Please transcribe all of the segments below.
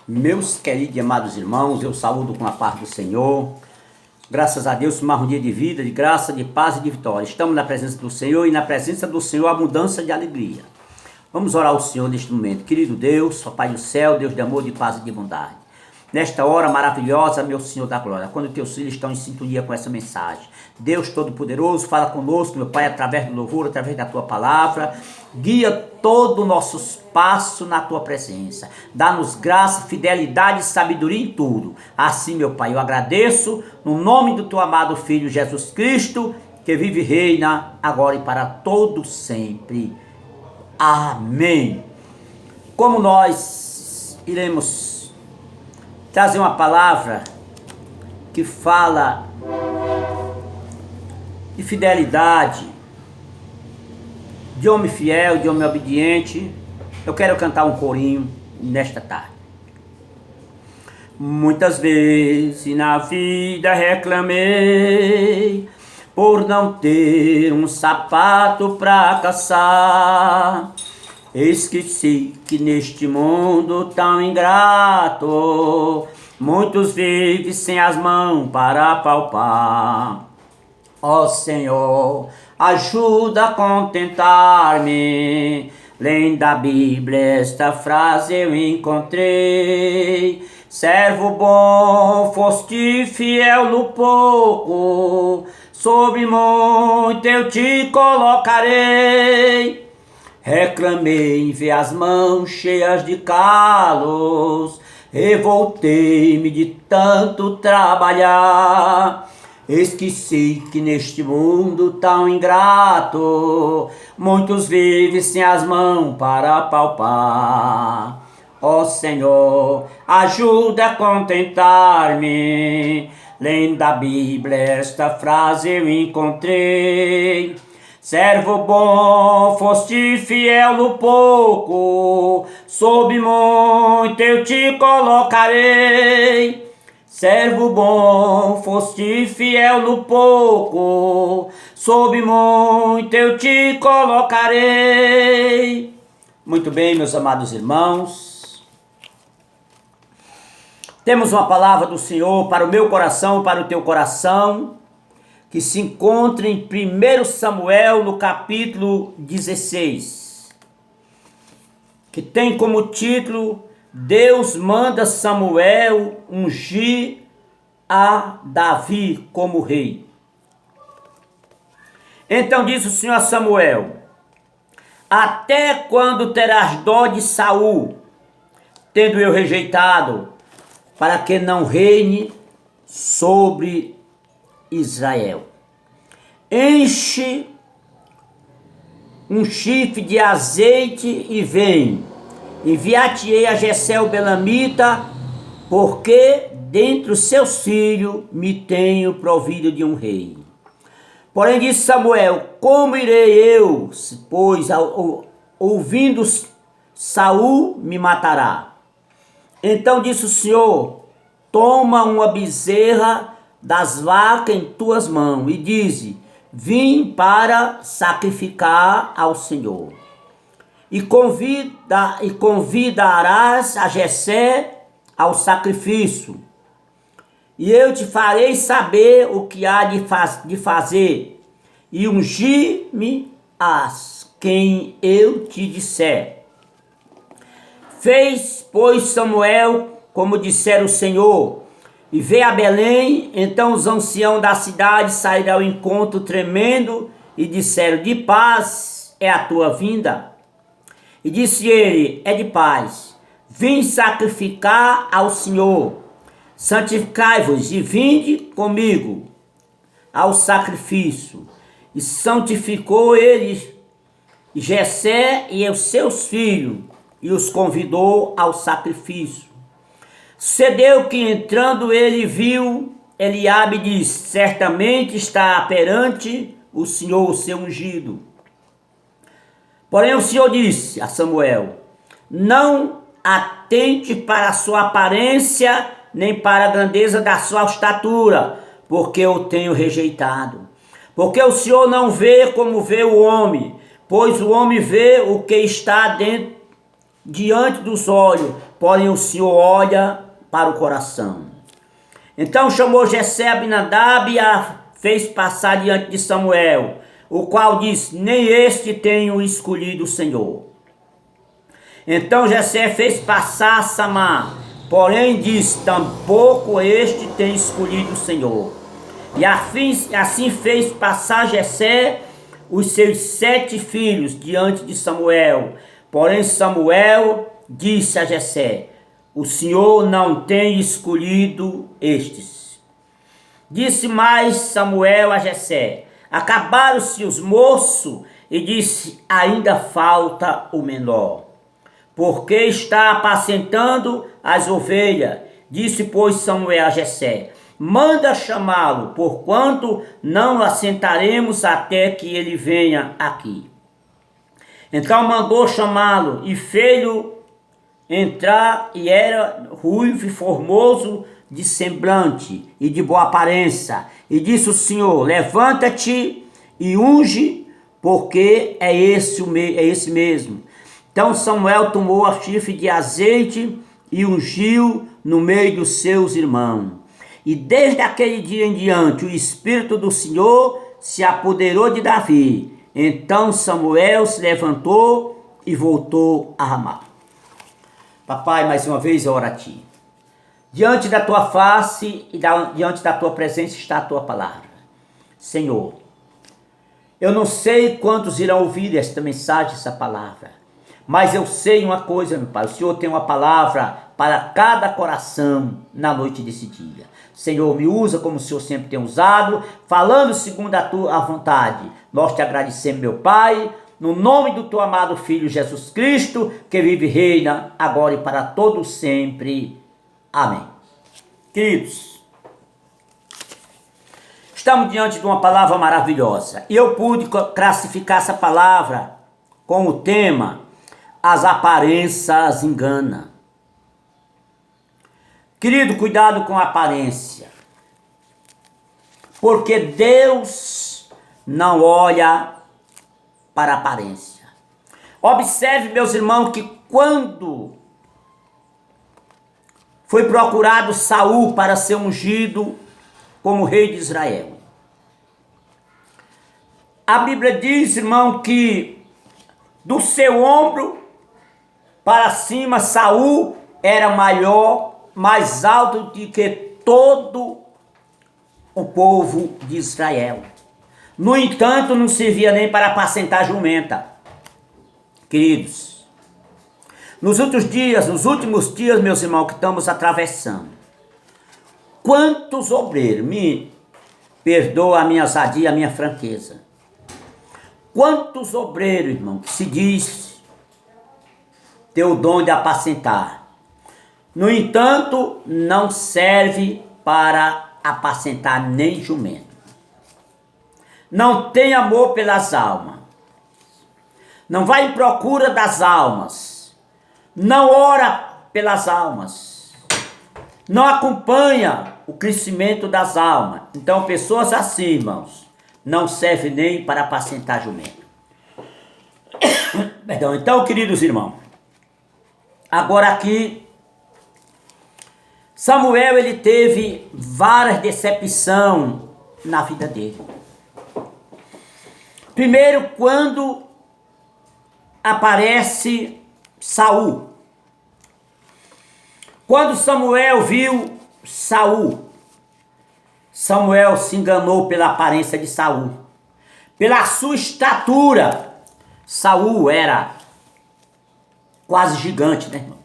Meus queridos e amados irmãos, eu saúdo com a paz do Senhor. Graças a Deus, mais um dia de vida, de graça, de paz e de vitória. Estamos na presença do Senhor e na presença do Senhor abundância de alegria. Vamos orar ao Senhor neste momento. Querido Deus, ó Pai do céu, Deus de amor, de paz e de bondade. Nesta hora maravilhosa, meu Senhor da glória, quando teus filhos estão em sintonia com essa mensagem. Deus Todo-Poderoso, fala conosco, meu Pai, através do louvor, através da Tua palavra. Guia todo o nosso passo na Tua presença. Dá-nos graça, fidelidade, sabedoria em tudo. Assim, meu Pai, eu agradeço no nome do Teu amado Filho Jesus Cristo, que vive e reina agora e para todo sempre. Amém. Como nós iremos trazer uma palavra que fala de fidelidade, de homem fiel, de homem obediente, eu quero cantar um corinho nesta tarde. Muitas vezes na vida reclamei por não ter um sapato pra calçar. Esqueci que neste mundo tão ingrato, muitos vivem sem as mãos para palpar. Ó Senhor, ajuda a contentar-me. Lendo da Bíblia esta frase eu encontrei: servo bom, foste fiel no pouco, sobre muito eu te colocarei. Reclamei em ver as mãos cheias de calos, revoltei-me de tanto trabalhar. Esqueci que neste mundo tão ingrato, muitos vivem sem as mãos para palpar. Ó Senhor, ajuda a contentar-me. Lendo da Bíblia esta frase eu encontrei: servo bom, foste fiel no pouco, sob muito eu te colocarei. Servo bom, foste fiel no pouco, sob muito eu te colocarei. Muito bem, meus amados irmãos. Temos uma palavra do Senhor para o meu coração, para o teu coração, que se encontra em 1 Samuel, no capítulo 16, que tem como título: Deus manda Samuel ungir a Davi como rei. Então disse o Senhor a Samuel: até quando terás dó de Saul, tendo eu rejeitado, para que não reine sobre Israel? Enche um chifre de azeite e vem. Enviar-te-ei a Jessé o Belamita, porque dentre os seus filhos me tenho provido de um rei. Porém disse Samuel: como irei eu, pois ouvindo Saul me matará? Então disse o Senhor: toma uma bezerra das vacas em tuas mãos e dize: vim para sacrificar ao Senhor. E convidarás a Jessé ao sacrifício, e eu te farei saber o que há de fazer, e ungir-me-ás quem eu te disser. Fez, pois, Samuel como dissera o Senhor, e veio a Belém. Então os anciãos da cidade saíram ao encontro tremendo e disseram: de paz é a tua vinda? E disse ele: é de paz. Vim sacrificar ao Senhor. Santificai-vos e vinde comigo ao sacrifício. E santificou ele Jessé e os seus filhos, e os convidou ao sacrifício. Sucedeu que, entrando ele, viu Eliabe, e disse: certamente está perante o Senhor o seu ungido. Porém o Senhor disse a Samuel: não atente para a sua aparência, nem para a grandeza da sua estatura, porque eu tenho rejeitado. Porque o Senhor não vê como vê o homem, pois o homem vê o que está dentro diante dos olhos, porém o Senhor olha para o coração. Então chamou Jessé Abinadab e a fez passar diante de Samuel, o qual disse: nem este tenho escolhido o Senhor. Então Jessé fez passar Samar, porém disse: tampouco este tem escolhido o Senhor. E assim fez passar Jessé os seus 7 filhos diante de Samuel. Porém Samuel disse a Jessé: o Senhor não tem escolhido estes. Disse mais Samuel a Jessé: acabaram-se os moços, e disse: ainda falta o menor, porque está apacentando as ovelhas. Disse, pois, Samuel a Jessé: manda chamá-lo, porquanto não assentaremos até que ele venha aqui. Então mandou chamá-lo, e fez-o entrar, e era ruivo e formoso de semblante e de boa aparência. E disse o Senhor: levanta-te e unge, porque é esse mesmo. Então Samuel tomou a chifre de azeite e ungiu no meio dos seus irmãos. E desde aquele dia em diante o Espírito do Senhor se apoderou de Davi. Então Samuel se levantou e voltou a Ramá. Papai, mais uma vez eu oro a Ti. Diante da Tua face e diante da Tua presença está a Tua palavra. Senhor, eu não sei quantos irão ouvir esta mensagem, essa palavra, mas eu sei uma coisa, meu Pai: o Senhor tem uma palavra para cada coração na noite desse dia. Senhor, me usa como o Senhor sempre tem usado, falando segundo a Tua vontade. Nós te agradecemos, meu Pai, no nome do Teu amado Filho Jesus Cristo, que vive e reina agora e para todo sempre. Amém. Queridos, estamos diante de uma palavra maravilhosa. E eu pude classificar essa palavra com o tema: as aparências enganam. Querido, cuidado com a aparência, porque Deus não olha para a aparência. Observe, meus irmãos, que quando foi procurado Saul para ser ungido como rei de Israel, a Bíblia diz, irmão, que do seu ombro para cima Saul era maior, mais alto do que todo o povo de Israel. No entanto, não servia nem para apacentar jumenta. Queridos, nos últimos dias, meus irmãos, que estamos atravessando, quantos obreiros, me perdoa a minha ousadia, a minha franqueza, quantos obreiros, irmão, que se diz ter o dom de apacentar, no entanto, não serve para apacentar nem jumento. Não tem amor pelas almas, não vai em procura das almas, não ora pelas almas, não acompanha o crescimento das almas. Então, pessoas assim, irmãos, não servem nem para apacentar jumento. Perdão. Então, queridos irmãos, agora aqui, Samuel, ele teve várias decepções na vida dele. Primeiro, quando aparece Saul. Quando Samuel viu Saul, Samuel se enganou pela aparência de Saul, pela sua estatura. Saul era quase gigante, né, irmão?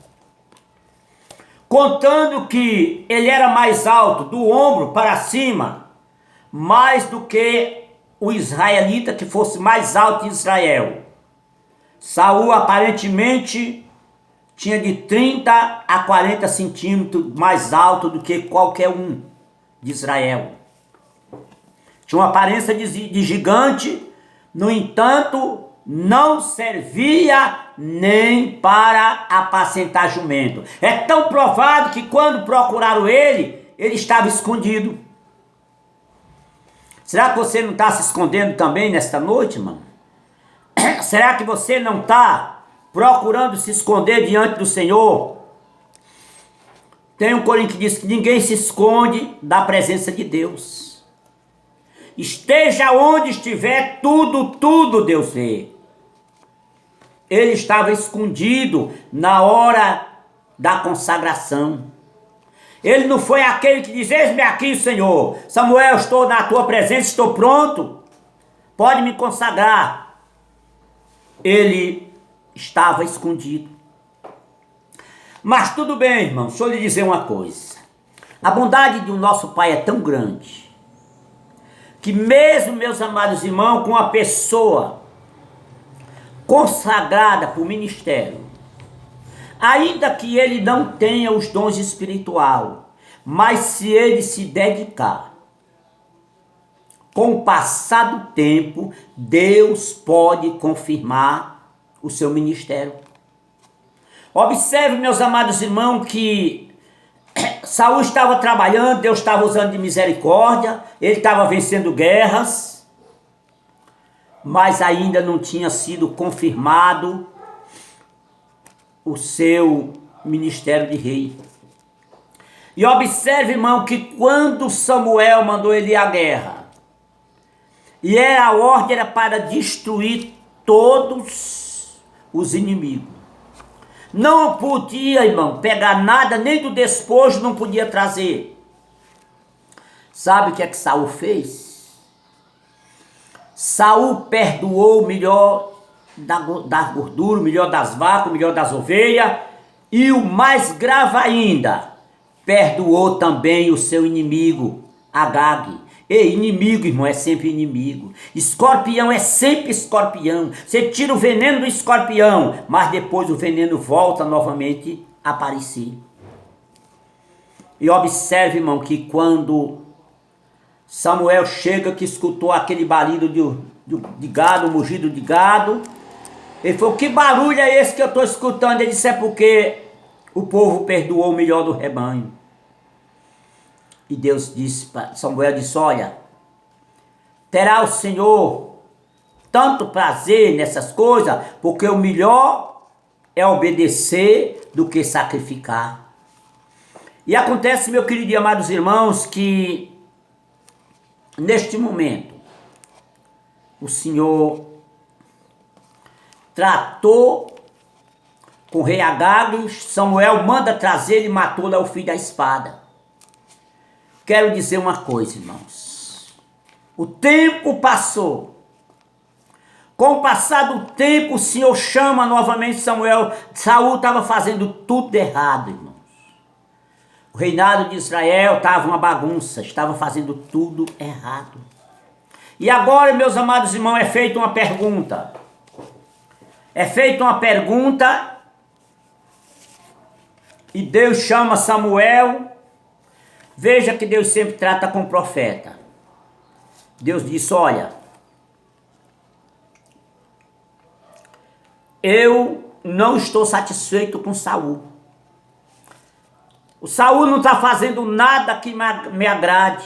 Contando que ele era mais alto, do ombro para cima, mais do que o israelita que fosse mais alto em Israel. Saul aparentemente tinha de 30 a 40 centímetros mais alto do que qualquer um de Israel. Tinha uma aparência de gigante, no entanto, não servia nem para apacentar jumento. É tão provável que quando procuraram ele estava escondido. Será que você não está se escondendo também nesta noite, irmão? Será que você não está procurando se esconder diante do Senhor. Tem um corinho que diz que ninguém se esconde da presença de Deus. Esteja onde estiver, tudo Deus vê. Ele estava escondido na hora da consagração. Ele não foi aquele que diz: eis-me aqui, Senhor. Samuel, estou na tua presença, estou pronto. Pode me consagrar. Ele estava escondido. Mas tudo bem, irmão, deixa eu lhe dizer uma coisa. A bondade do nosso Pai é tão grande que mesmo, meus amados irmãos, com uma pessoa consagrada para o ministério, ainda que ele não tenha os dons espirituais, mas se ele se dedicar, com o passar do tempo, Deus pode confirmar o seu ministério. Observe, meus amados irmãos, que Saul estava trabalhando, Deus estava usando de misericórdia, ele estava vencendo guerras, mas ainda não tinha sido confirmado o seu ministério de rei. E observe, irmão, que quando Samuel mandou ele ir à guerra, e a ordem era para destruir todos os inimigos, não podia, irmão, pegar nada, nem do despojo não podia trazer. Sabe o que é que Saul fez? Saul perdoou o melhor da gordura, o melhor das vacas, o melhor das ovelhas, e o mais grave ainda, perdoou também o seu inimigo, Agag. E inimigo, irmão, é sempre inimigo. Escorpião é sempre escorpião. Você tira o veneno do escorpião, mas depois o veneno volta novamente a aparecer. E observe, irmão, que quando Samuel chega, que escutou aquele balido de gado, mugido de gado, ele falou: que barulho é esse que eu estou escutando? Ele disse: é porque o povo perdoou o melhor do rebanho. E Deus disse, Samuel disse: olha, terá o Senhor tanto prazer nessas coisas, porque o melhor é obedecer do que sacrificar. E acontece, meu querido e amados irmãos, que neste momento o Senhor tratou com o rei Agag. Samuel manda trazer e matou lá o filho da espada. Quero dizer uma coisa, irmãos. O tempo passou. Com o passar do tempo, o Senhor chama novamente Samuel. Saul estava fazendo tudo errado, irmãos. O reinado de Israel estava uma bagunça, estava fazendo tudo errado. E agora, meus amados irmãos, é feita uma pergunta. É feita uma pergunta e Deus chama Samuel. Veja que Deus sempre trata com o profeta. Deus disse: olha, eu não estou satisfeito com Saul. O Saul não está fazendo nada que me agrade.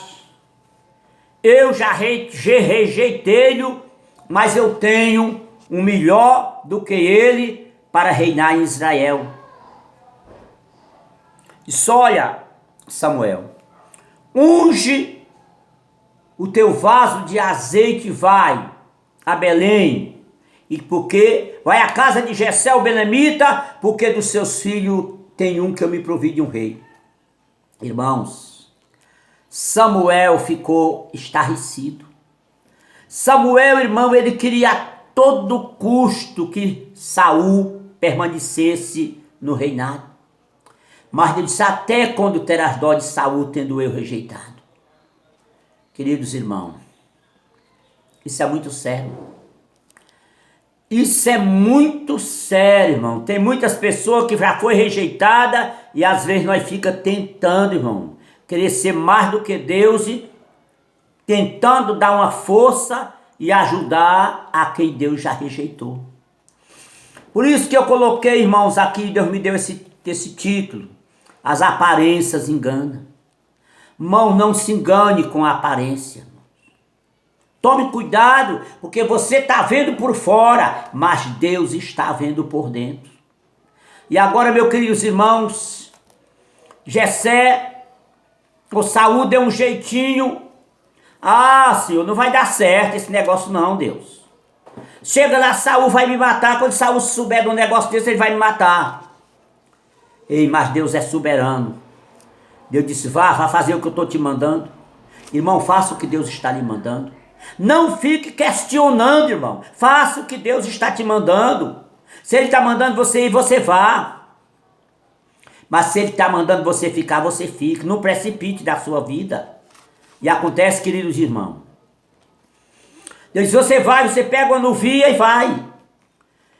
Eu já rejeitei-o, mas eu tenho um melhor do que ele para reinar em Israel. Disse: olha, Samuel, unge o teu vaso de azeite, vai a Belém, e porque vai à casa de Jessé o belemita, porque dos seus filhos tem um que eu me provi de um rei. Irmãos, Samuel ficou estarrecido. Samuel, irmão, ele queria a todo custo que Saul permanecesse no reinado. Mas Deus disse: até quando terás dó de Saul, tendo eu rejeitado? Queridos irmãos, isso é muito sério. Isso é muito sério, irmão. Tem muitas pessoas que já foi rejeitada e às vezes nós fica tentando, irmão, querer ser mais do que Deus e tentando dar uma força e ajudar a quem Deus já rejeitou. Por isso que eu coloquei, irmãos, aqui, Deus me deu esse título: as aparências enganam. Irmão, não se engane com a aparência. Tome cuidado, porque você está vendo por fora, mas Deus está vendo por dentro. E agora, meus queridos irmãos, Jessé, o Saul deu um jeitinho. Ah, Senhor, não vai dar certo esse negócio não, Deus. Chega lá, Saul vai me matar. Quando Saul souber de um negócio desse, ele vai me matar. Ei, mas Deus é soberano. Deus disse, vá fazer o que eu estou te mandando. Irmão, faça o que Deus está lhe mandando. Não fique questionando, irmão. Faça o que Deus está te mandando. Se Ele está mandando você ir, você vá. Mas se Ele está mandando você ficar, você fique. Não precipite da sua vida. E acontece, queridos irmãos. Deus diz, você vai, você pega uma nuvia e vai.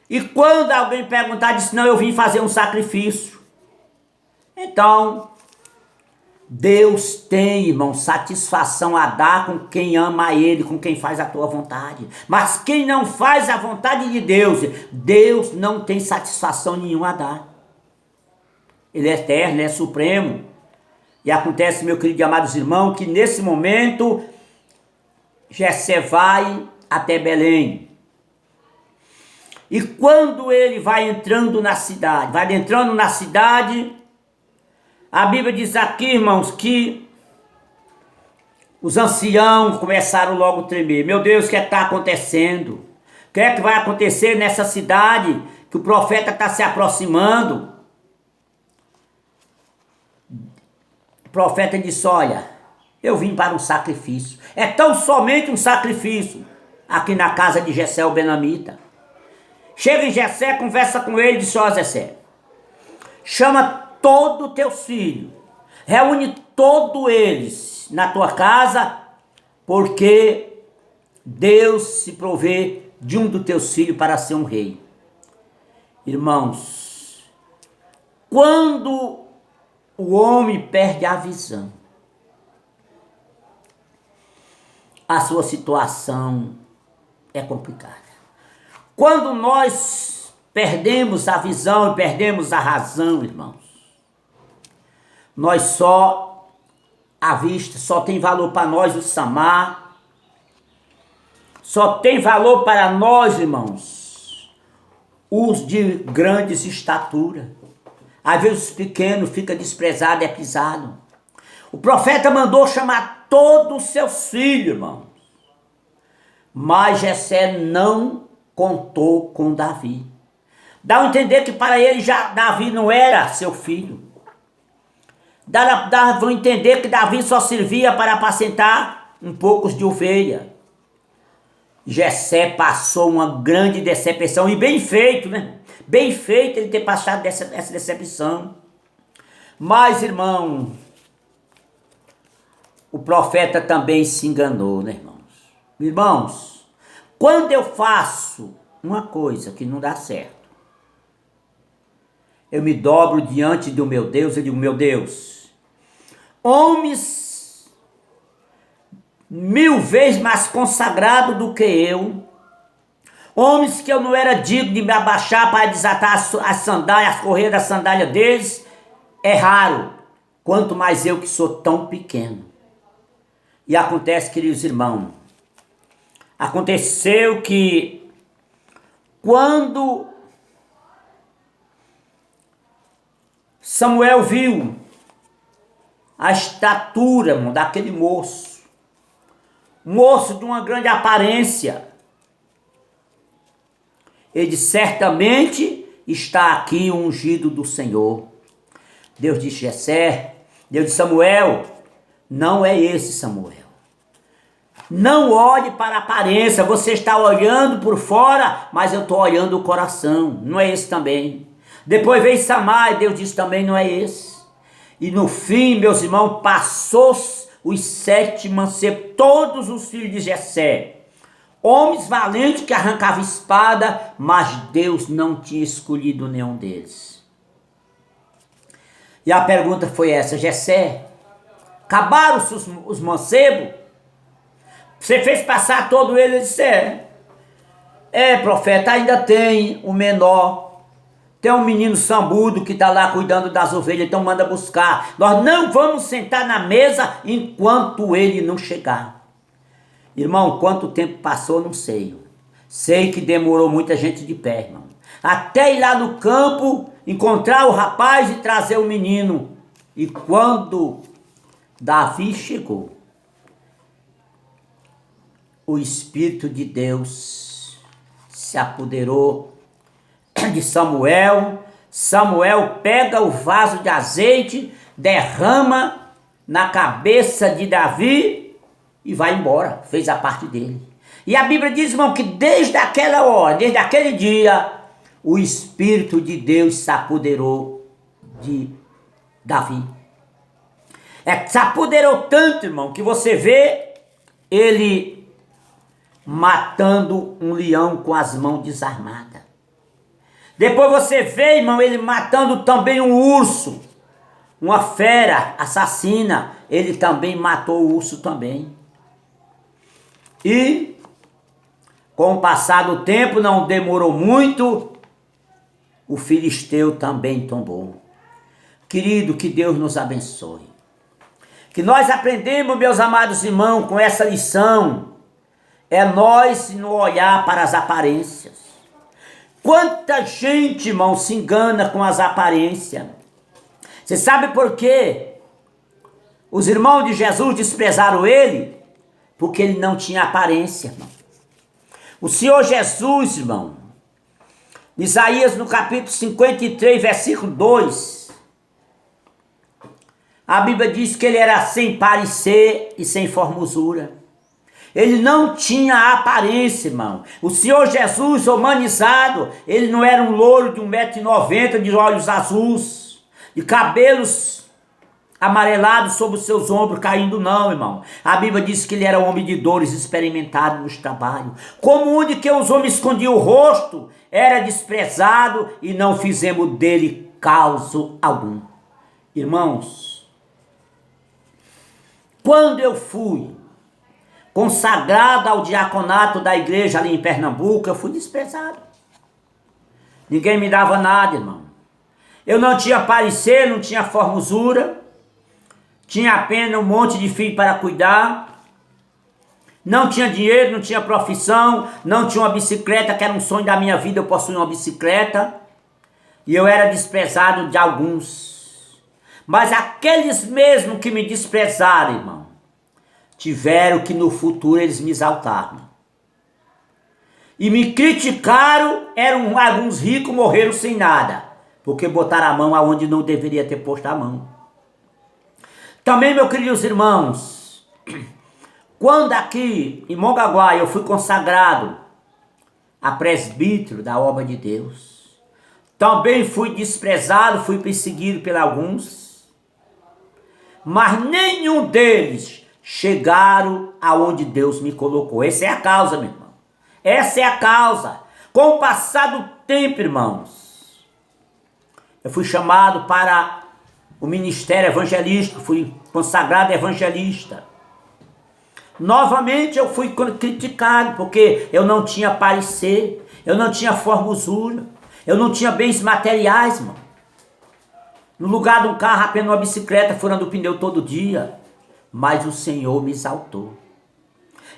E quando alguém perguntar, diz, não, eu vim fazer um sacrifício. Então, Deus tem, irmão, satisfação a dar com quem ama a Ele, com quem faz a tua vontade. Mas quem não faz a vontade de Deus, Deus não tem satisfação nenhuma a dar. Ele é eterno, Ele é supremo. E acontece, meu querido e amados irmãos, que nesse momento, Jessé vai até Belém. E quando ele vai entrando na cidade, a Bíblia diz aqui, irmãos, que os anciãos começaram logo a tremer. Meu Deus, o que está acontecendo? O que é que vai acontecer nessa cidade que o profeta está se aproximando? O profeta disse, olha, eu vim para um sacrifício. É tão somente um sacrifício aqui na casa de Jessé o Benamita. Chega em Jessé, conversa com ele e diz, ó Jessé, chama todos os teus filhos, reúne todos eles na tua casa, porque Deus se provê de um dos teus filhos para ser um rei. Irmãos, quando o homem perde a visão, a sua situação é complicada. Quando nós perdemos a visão e perdemos a razão, irmãos, nós a vista só tem valor para nós o samar, só tem valor para nós, irmãos, os de grandes estatura. Às vezes os pequenos ficam desprezados, é pisado. O profeta mandou chamar todos os seus filhos, irmãos. Mas Jessé não contou com Davi. Dá a entender que para ele já Davi não era seu filho. Dá a entender que Davi só servia para apacentar um pouco de ovelha. Jessé passou uma grande decepção, e bem feito, né? Bem feito ele ter passado essa decepção. Mas, irmão, o profeta também se enganou, né, irmãos? Irmãos, quando eu faço uma coisa que não dá certo, eu me dobro diante do meu Deus e digo, meu Deus, homens 1000 vezes mais consagrados do que eu, homens que eu não era digno de me abaixar para desatar as sandálias, as correias da sandália deles, erraram, quanto mais eu que sou tão pequeno. E acontece, queridos irmãos, aconteceu que quando Samuel viu a estatura, irmão, daquele moço de uma grande aparência, ele disse, certamente está aqui o ungido do Senhor. Deus disse, Jessé, Deus disse, Samuel, não é esse Samuel. Não olhe para a aparência, você está olhando por fora, mas eu estou olhando o coração, não é esse também. Depois veio Samar, e Deus disse também, não é esse. E no fim, meus irmãos, passou os 7 mancebos, todos os filhos de Jessé, homens valentes que arrancavam espada, mas Deus não tinha escolhido nenhum deles. E a pergunta foi essa, Jessé, acabaram-se os mancebos? Você fez passar todo ele? Ele disse, profeta, ainda tem o menor, tem um menino sambudo que está lá cuidando das ovelhas, então manda buscar. Nós não vamos sentar na mesa enquanto ele não chegar. Irmão, quanto tempo passou, não sei. Sei que demorou muita gente de pé, irmão. Até ir lá no campo, encontrar o rapaz e trazer o menino. E quando Davi chegou, o Espírito de Deus se apoderou de Samuel. Samuel pega o vaso de azeite, derrama na cabeça de Davi e vai embora, fez a parte dele. E a Bíblia diz, irmão, que desde aquela hora, desde aquele dia, o Espírito de Deus se apoderou de Davi. Se apoderou tanto, irmão, que você vê ele matando um leão com as mãos desarmadas. Depois você vê, irmão, ele matando também um urso, uma fera assassina. Ele também matou o urso também. E com o passar do tempo, não demorou muito, o filisteu também tombou. Querido, que Deus nos abençoe. Que nós aprendemos, meus amados irmãos, com essa lição, é nós não olhar para as aparências. Quanta gente, irmão, se engana com as aparências. Você sabe por quê? Os irmãos de Jesus desprezaram ele, porque ele não tinha aparência, irmão. O Senhor Jesus, irmão, Isaías no capítulo 53, versículo 2, a Bíblia diz que ele era sem parecer e sem formosura. Ele não tinha aparência, irmão. O Senhor Jesus, humanizado, ele não era um louro de 1,90 m, de olhos azuis, de cabelos amarelados sobre os seus ombros caindo, não, irmão. A Bíblia diz que ele era um homem de dores, experimentado nos trabalhos. Como onde que os homens escondiam o rosto, era desprezado e não fizemos dele causa algum. Irmãos, quando eu fui consagrado ao diaconato da igreja ali em Pernambuco, eu fui desprezado. Ninguém me dava nada, irmão. Eu não tinha parecer, não tinha formosura, tinha apenas um monte de filho para cuidar, não tinha dinheiro, não tinha profissão, não tinha uma bicicleta, que era um sonho da minha vida, eu possuía uma bicicleta, e eu era desprezado de alguns. Mas aqueles mesmos que me desprezaram, irmão, tiveram que no futuro eles me exaltaram. E me criticaram, alguns ricos morreram sem nada, porque botaram a mão aonde não deveria ter posto a mão. Também, meus queridos irmãos, quando aqui em Mongaguá eu fui consagrado a presbítero da obra de Deus, também fui desprezado, fui perseguido por alguns, mas nenhum deles chegaram aonde Deus me colocou. Essa é a causa, meu irmão. Essa é a causa. Com o passar do tempo, irmãos, eu fui chamado para o ministério evangelístico, fui consagrado evangelista. Novamente eu fui criticado, porque eu não tinha parecer, eu não tinha formosura, eu não tinha bens materiais, irmão. No lugar de um carro, apenas uma bicicleta, furando o pneu todo dia. Mas o Senhor me exaltou.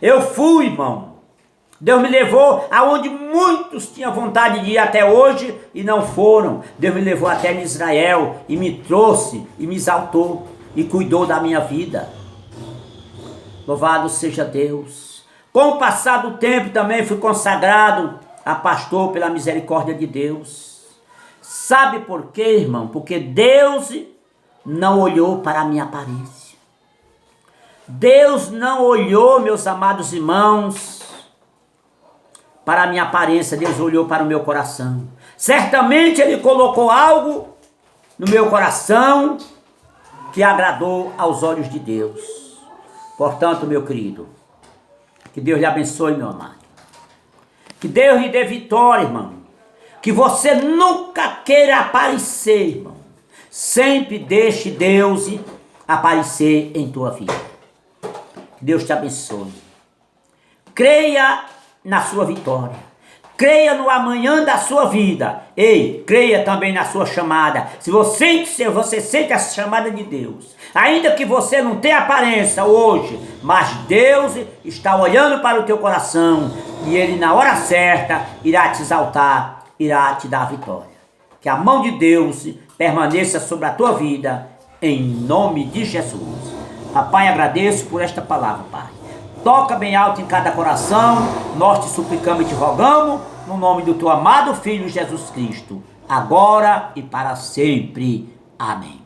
Eu fui, irmão. Deus me levou aonde muitos tinham vontade de ir até hoje e não foram. Deus me levou até em Israel e me trouxe e me exaltou e cuidou da minha vida. Louvado seja Deus. Com o passar do tempo também fui consagrado a pastor pela misericórdia de Deus. Sabe por quê, irmão? Porque Deus não olhou para a minha aparência. Deus não olhou, meus amados irmãos, para a minha aparência. Deus olhou para o meu coração. Certamente Ele colocou algo no meu coração que agradou aos olhos de Deus. Portanto, meu querido, que Deus lhe abençoe, meu amado. Que Deus lhe dê vitória, irmão. Que você nunca queira aparecer, irmão. Sempre deixe Deus aparecer em tua vida. Que Deus te abençoe. Creia na sua vitória. Creia no amanhã da sua vida. Ei, creia também na sua chamada. Se você sente a chamada de Deus, ainda que você não tenha aparência hoje, mas Deus está olhando para o teu coração e Ele na hora certa irá te exaltar, irá te dar a vitória. Que a mão de Deus permaneça sobre a tua vida, em nome de Jesus. Papai, agradeço por esta palavra, Pai. Toca bem alto em cada coração, nós te suplicamos e te rogamos, no nome do teu amado Filho Jesus Cristo, agora e para sempre. Amém.